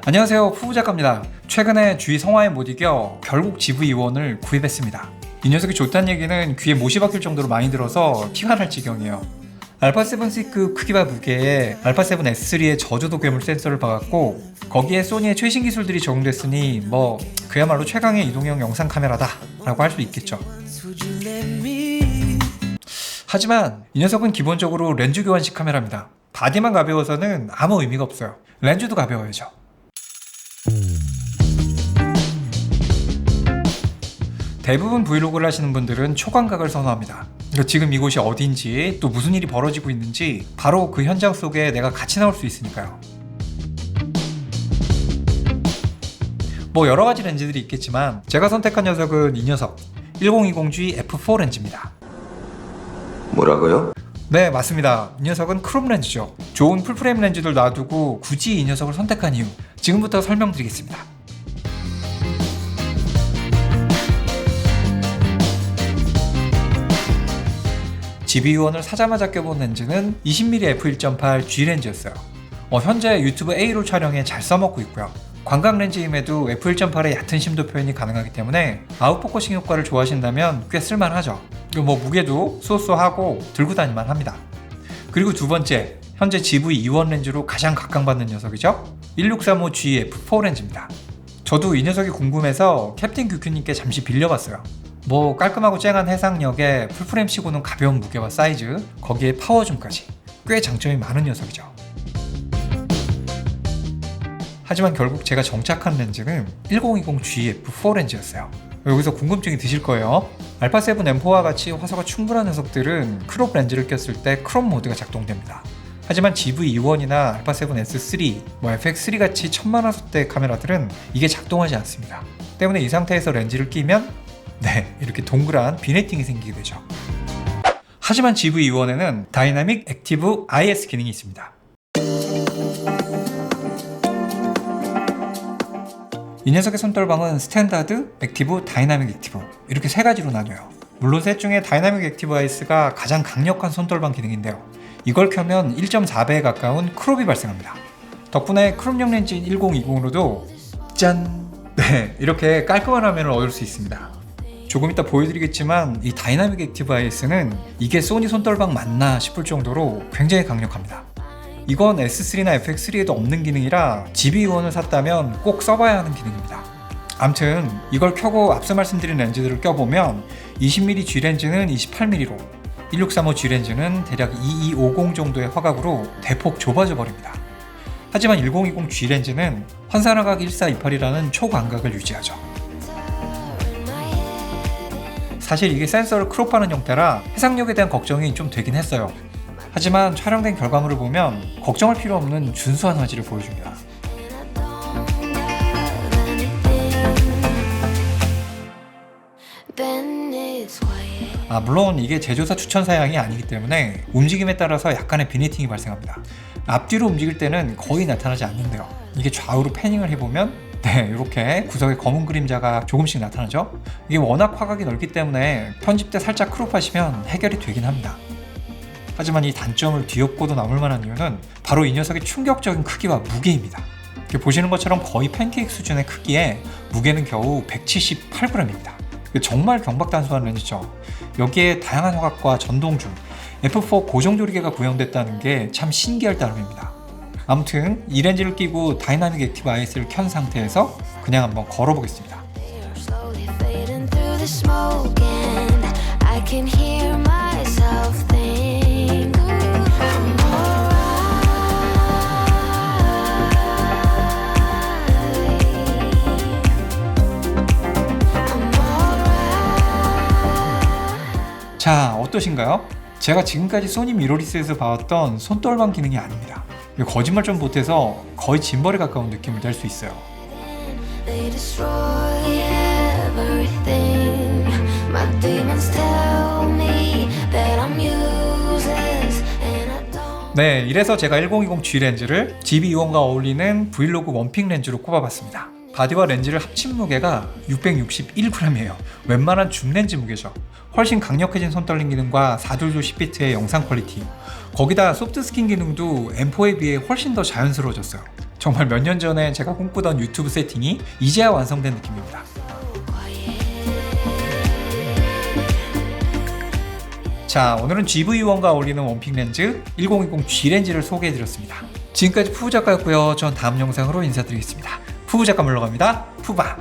안녕하세요, 푸우작가입니다. 최근에 쥐 성화에 못 이겨 결국 GV1을 구입했습니다. 이 녀석이 좋다는 얘기는 귀에 못이 박힐 정도로 많이 들어서 피가 날 지경이에요. 알파7C급 크기와 무게에 알파7S3의 저조도 괴물 센서를 박았고, 거기에 소니의 최신 기술들이 적용됐으니 뭐 그야말로 최강의 이동형 영상 카메라다 라고 할 수 있겠죠. 하지만 이 녀석은 기본적으로 렌즈 교환식 카메라입니다. 바디만 가벼워서는 아무 의미가 없어요. 렌즈도 가벼워야죠. 대부분 브이로그를 하시는 분들은 초광각을 선호합니다. 지금 이곳이 어딘지, 또 무슨 일이 벌어지고 있는지 바로 그 현장 속에 내가 같이 나올 수 있으니까요. 뭐 여러가지 렌즈들이 있겠지만 제가 선택한 녀석은 이 녀석 1020G F4 렌즈입니다. 뭐라고요? 네, 맞습니다. 이 녀석은 크롭 렌즈죠. 좋은 풀프레임 렌즈들 놔두고 굳이 이 녀석을 선택한 이유, 지금부터 설명드리겠습니다. GV1을 사자마자 껴본 렌즈는 20mm f1.8 G 렌즈였어요. 현재 유튜브 A로 촬영에 잘 써먹고 있고요. 광각 렌즈임에도 f1.8의 얕은 심도 표현이 가능하기 때문에 아웃포커싱 효과를 좋아하신다면 꽤 쓸만하죠. 뭐 무게도 쏘쏘하고 들고 다닐만 합니다. 그리고 두 번째, 현재 GV2원 렌즈로 가장 각광받는 녀석이죠. 1635G F4 렌즈입니다. 저도 이 녀석이 궁금해서 캡틴 규큐님께 잠시 빌려봤어요. 뭐 깔끔하고 쨍한 해상력에 풀프레임 치고는 가벼운 무게와 사이즈, 거기에 파워줌까지 꽤 장점이 많은 녀석이죠. 하지만 결국 제가 정착한 렌즈는 1020G F4 렌즈였어요. 여기서 궁금증이 드실 거예요. 알파7M4와 같이 화소가 충분한 녀석들은 크롭 렌즈를 꼈을 때 크롭 모드가 작동됩니다. 하지만 GV2원이나 알파7S3, FX3 같이 1000만화소대 카메라들은 이게 작동하지 않습니다. 때문에 이 상태에서 렌즈를 끼면 이렇게 동그란 비네팅이 생기게 되죠. 하지만 GV2원에는 다이나믹 액티브 IS 기능이 있습니다. 이 녀석의 손떨방은 스탠다드, 액티브, 다이나믹 액티브 이렇게 세 가지로 나뉘어요. 물론 셋 중에 다이나믹 액티브 IS가 가장 강력한 손떨방 기능인데요. 이걸 켜면 1.4배에 가까운 크롭이 발생합니다. 덕분에 크롭용 렌즈인 1020으로도 짠! 이렇게 깔끔한 화면을 얻을 수 있습니다. 조금 이따 보여드리겠지만 이 다이나믹 액티브 IS는 이게 소니 손떨방 맞나 싶을 정도로 굉장히 강력합니다. 이건 S3나 FX3에도 없는 기능이라 GV1을 샀다면 꼭 써봐야 하는 기능입니다. 암튼 이걸 켜고 앞서 말씀드린 렌즈들을 껴보면 20mm G 렌즈는 28mm로, 1635 G 렌즈는 대략 2250 정도의 화각으로 대폭 좁아져 버립니다. 하지만 1020 G 렌즈는 환산화각 1428이라는 초광각을 유지하죠. 사실 이게 센서를 크롭하는 형태라 해상력에 대한 걱정이 좀 되긴 했어요. 하지만 촬영된 결과물을 보면 걱정할 필요 없는 준수한 화질을 보여줍니다. 물론 이게 제조사 추천 사양이 아니기 때문에 움직임에 따라서 약간의 비네팅이 발생합니다. 앞뒤로 움직일 때는 거의 나타나지 않는데요. 이게 좌우로 패닝을 해보면 이렇게 구석에 검은 그림자가 조금씩 나타나죠. 이게 워낙 화각이 넓기 때문에 편집 때 살짝 크롭하시면 해결이 되긴 합니다. 하지만 이 단점을 뒤엎고도 남을 만한 이유는 바로 이 녀석의 충격적인 크기와 무게입니다. 보시는 것처럼 거의 팬케이크 수준의 크기에 무게는 겨우 178g입니다. 정말 경박단소한 렌즈죠. 여기에 다양한 화각과 전동줌, F4 고정조리개가 구현됐다는 게 참 신기할 따름입니다. 아무튼 이 렌즈를 끼고 다이나믹 액티브 IS를 켠 상태에서 그냥 한번 걸어보겠습니다. 자, 어떠신가요? 제가 지금까지 소니 미러리스에서 봐왔던 손떨방 기능이 아닙니다. 거짓말 좀 못해서 거의 짐벌에 가까운 느낌을 낼 수 있어요. 이래서 제가 1020 G 렌즈를 GV2원과 어울리는 브이로그 원픽 렌즈로 꼽아봤습니다. 바디와 렌즈를 합친 무게가 661g이에요. 웬만한 줌 렌즈 무게죠. 훨씬 강력해진 손떨림 기능과 4돌조 10비트의 영상 퀄리티, 거기다 소프트 스킨 기능도 M4에 비해 훨씬 더 자연스러워졌어요. 정말 몇 년 전에 제가 꿈꾸던 유튜브 세팅이 이제야 완성된 느낌입니다. 자, 오늘은 GV1과 어울리는 원픽 렌즈 1020 G 렌즈를 소개해드렸습니다. 지금까지 푸우 작가였고요. 전 다음 영상으로 인사드리겠습니다. 푸우 작가 물러갑니다. 푸바.